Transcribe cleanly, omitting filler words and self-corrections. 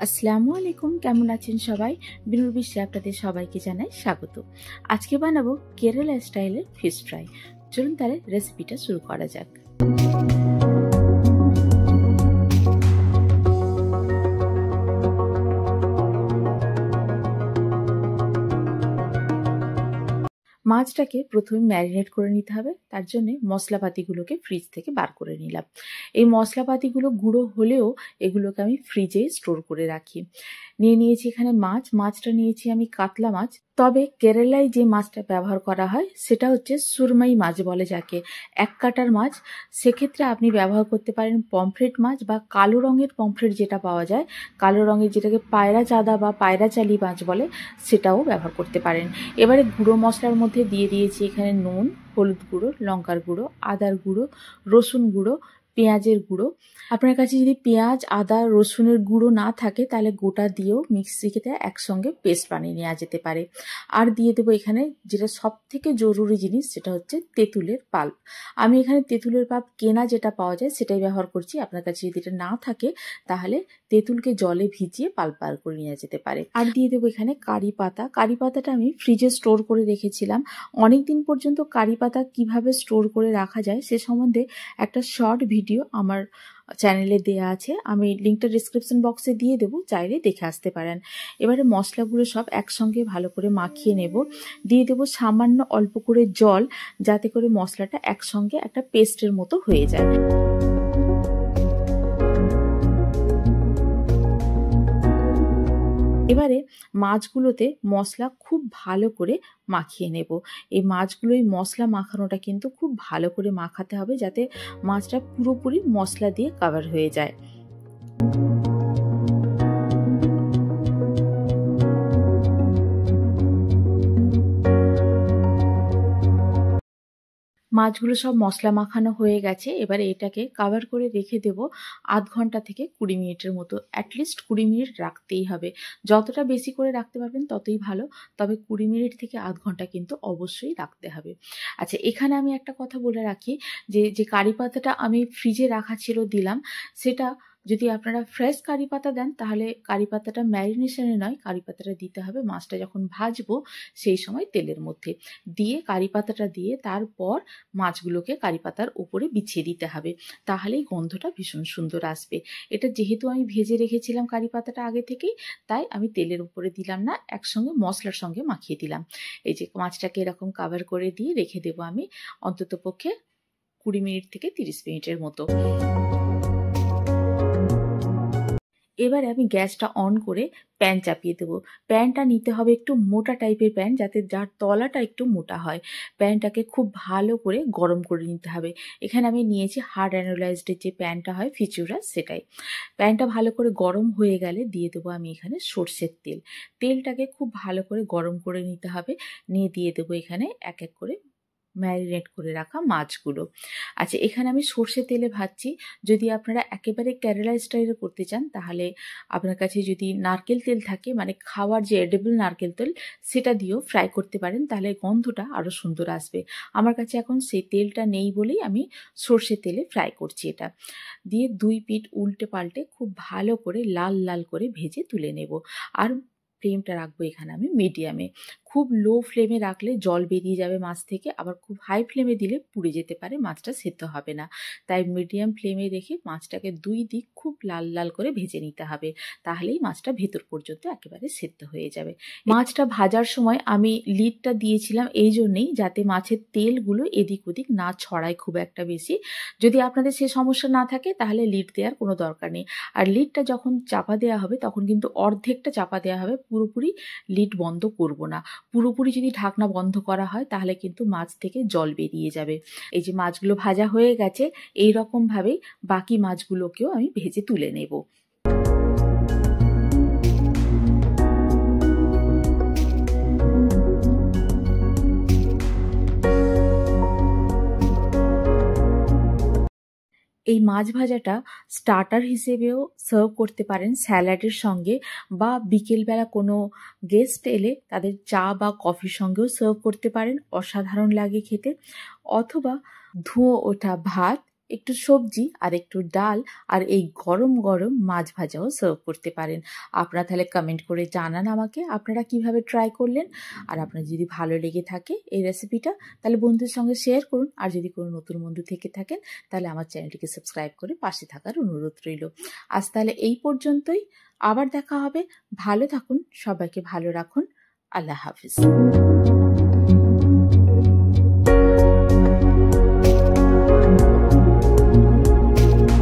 আসসালামু আলাইকুম, কেমন আছেন সবাই? বিনুর বিশ্বে আপনাদের সবাইকে জানাই স্বাগত। আজকে বানাবো কেরালা স্টাইলের ফিশ ফ্রাই। চলুন তাহলে রেসিপিটা শুরু করা যাক। মাছটাকে প্রথমে ম্যারিনেট করে নিতে হবে। তার জন্য মশলাপাতিগুলোকে ফ্রিজ থেকে বার করে নিলাম। এই মশলাপাতিগুলো গুঁড়ো হলেও এগুলোকে আমি ফ্রিজে স্টোর করে রাখি। নিয়েছি এখানে মাছটা নিয়েছি আমি কাতলা মাছ। তবে কেরালায় যে মাছটা ব্যবহার করা হয় সেটা হচ্ছে সুরমাই মাছ বলে যাকে, এক কাটার মাছ। সেক্ষেত্রে আপনি ব্যবহার করতে পারেন পমফ্রেট মাছ বা কালো রঙের পমফ্রেট যেটা পাওয়া যায়, কালো রঙের যেটাকে পায়রা চাঁদা বা পায়রা চালি মাছ বলে, সেটাও ব্যবহার করতে পারেন। এবারে গুঁড়ো মশলার মধ্যে দিয়ে দিয়েছি এখানে নুন, হলুদ গুঁড়ো, লঙ্কার গুঁড়ো, আদার গুঁড়ো, রসুন গুঁড়ো, পেঁয়াজের গুঁড়ো। আপনার কাছে যদি পেঁয়াজ, আদা, রসুনের গুঁড়ো না থাকে তাহলে গোটা দিয়েও মিক্সিতে একসঙ্গে পেস্ট বানিয়ে নেওয়া যেতে পারে। আর দিয়ে দেবো এখানে যেটা সব থেকে জরুরি জিনিস, সেটা হচ্ছে তেঁতুলের পাল্প। আমি এখানে তেঁতুলের পাল্প কেনা যেটা পাওয়া যায় সেটাই ব্যবহার করছি। আপনার কাছে যদি এটা না থাকে তাহলে তেঁতুলকে জলে ভিজিয়ে পাল্প বার করে নেওয়া যেতে পারে। আর দিয়ে দেবো এখানে কারি পাতা। কারি পাতাটা আমি ফ্রিজে স্টোর করে রেখেছিলাম। অনেক দিন পর্যন্ত কারি পাতা কিভাবে স্টোর করে রাখা যায় সে সম্বন্ধে একটা শর্ট ভিডিও আমার চ্যানেলে দেয়া আছে, আমি লিঙ্কটা ডিসক্রিপশন বক্সে দিয়ে দেবো, চাইলে দেখে আসতে পারেন। এবারে মশলাগুলো সব একসঙ্গে ভালো করে মাখিয়ে নেব। দিয়ে দেবো সামান্য অল্প করে জল, যাতে করে মশলাটা একসঙ্গে একটা পেস্টের মতো হয়ে যায়। এবারে মাছগুলোতে মশলা খুব ভালো করে মাখিয়ে নেব। এই মাছগুলোই মশলা মাখানোটা কিন্তু খুব ভালো করে মাখাতে হবে, যাতে মাছটা পুরোপুরি মশলা দিয়ে কভার হয়ে যায়। মাছগুলো সব মশলা মাখানো হয়ে গেছে। এবারে এটাকে কভার করে রেখে দেব আধ ঘন্টা থেকে 20 মিনিটের মতো। অ্যাটলিস্ট 20 মিনিট রাখতেই হবে। যতটা বেশি করে রাখতে পারবেন ততই ভালো, তবে 20 মিনিট থেকে আধ ঘন্টা কিন্তু অবশ্যই রাখতে হবে। আচ্ছা, এখানে আমি একটা কথা বলে রাখি, যে কারি পাতাটা আমি ফ্রিজে রাখা ছিল দিলাম, সেটা যদি আপনারা ফ্রেশ কারি পাতা দেন তাহলে কারি পাতাটা ম্যারিনেশনে নয়, কারি পাতাটা দিতে হবে মাছটা যখন ভাজবো সেই সময় তেলের মধ্যে দিয়ে, কারি পাতাটা দিয়ে তারপর মাছগুলোকে কারি পাতার উপরে বিছিয়ে দিতে হবে, তাহলেই গন্ধটা ভীষণ সুন্দর আসবে। এটা যেহেতু আমি ভেজে রেখেছিলাম কারি পাতাটা আগে থেকেই, তাই আমি তেলের উপরে দিলাম না, একসঙ্গে মশলার সঙ্গে মাখিয়ে দিলাম। এই যে মাছটাকে এরকম কভার করে দিয়ে রেখে দেবো আমি অন্তত পক্ষে 20 মিনিট থেকে 30 মিনিটের মতো। এবারে আমি গ্যাসটা অন করে প্যান চাপিয়ে দেবো। প্যানটা নিতে হবে একটু মোটা টাইপের প্যান, যাতে যার তলাটা একটু মোটা হয়। প্যানটাকে খুব ভালো করে গরম করে নিতে হবে। এখানে আমি নিয়েছি হার্ড অ্যানোলাইজডের যে প্যানটা হয় ফিচুরা, সেটাই। প্যানটা ভালো করে গরম হয়ে গেলে দিয়ে দেবো আমি এখানে সর্ষের তেল। তেলটাকে খুব ভালো করে গরম করে নিতে হবে। নিয়ে দিয়ে দেবো এখানে এক এক করে ম্যারিনেট করে রাখা মাছগুলো। আচ্ছা, এখানে আমি সর্ষে তেলে ভাজছি। যদি আপনারা একেবারে কেরালা স্টাইলে করতে চান তাহলে আপনার কাছে যদি নারকেল তেল থাকে, মানে খাওয়ার যে এডিবল নারকেল তেল, সেটা দিয়েও ফ্রাই করতে পারেন, তাহলে গন্ধটা আরও সুন্দর আসবে। আমার কাছে এখন সেই তেলটা নেই বলেই আমি সর্ষে তেলে ফ্রাই করছি। এটা দিয়ে 2 পিঠ উল্টে পাল্টে খুব ভালো করে লাল লাল করে ভেজে তুলে নেব। আর ফ্লেমটা রাখবো এখানে আমি মিডিয়ামে। খুব লো ফ্লেমে রাখলে জল বেরিয়ে যাবে মাছ থেকে, আবার খুব হাই ফ্লেমে দিলে পুড়ে যেতে পারে, মাছটা সেদ্ধ হবে না। তাই মিডিয়াম ফ্লেমে রেখে মাছটাকে 2 দিক খুব লাল লাল করে ভেজে নিতে হবে, তাহলেই মাছটা ভেতর পর্যন্ত একেবারে সেদ্ধ হয়ে যাবে। মাছটা ভাজার সময় আমি লিডটা দিয়েছিলাম এই জন্যেই, যাতে মাছের তেলগুলো এদিক ওদিক না ছড়ায় খুব একটা বেশি। যদি আপনাদের সে সমস্যা না থাকে তাহলে লিড দেওয়ার কোনো দরকার নেই। আর লিডটা যখন চাপা দেওয়া হবে তখন কিন্তু অর্ধেকটা চাপা দেওয়া হবে, পুরোপুরি লিড বন্ধ করব না। পুরোপুরি যদি ঢাকনা বন্ধ করা হয় তাহলে কিন্তু মাছ থেকে জল বেরিয়ে যাবে। এই যে মাছগুলো ভাজা হয়ে গেছে, এই রকমভাবেই বাকি মাছগুলোকেও আমি ভেজে তুলে নেব। এই মাছ ভাজাটা স্টার্টার হিসেবেও সার্ভ করতে পারেন স্যালাডের সঙ্গে, বা বিকেলবেলা কোনো গেস্ট এলে তাদের চা বা কফির সঙ্গেও সার্ভ করতে পারেন, অসাধারণ লাগে খেতে। অথবা ধুয়ো ওঠা ভাত একটু সবজি আর একটু ডাল আর এই গরম গরম মাছ ভাজাও সার্ভ করতে পারেন। আপনারা তাহলে কমেন্ট করে জানান আমাকে আপনারা কিভাবে ট্রাই করলেন। আর আপনার যদি ভালো লেগে থাকে এই রেসিপিটা তাহলে বন্ধুদের সঙ্গে শেয়ার করুন। আর যদি কোনো নতুন বন্ধু থেকে থাকেন তাহলে আমার চ্যানেলটিকে সাবস্ক্রাইব করে পাশে থাকার অনুরোধ রইল। আজ তাহলে এই পর্যন্তই, আবার দেখা হবে। ভালো থাকুন, সবাইকে ভালো রাখুন। আল্লাহ হাফিজ।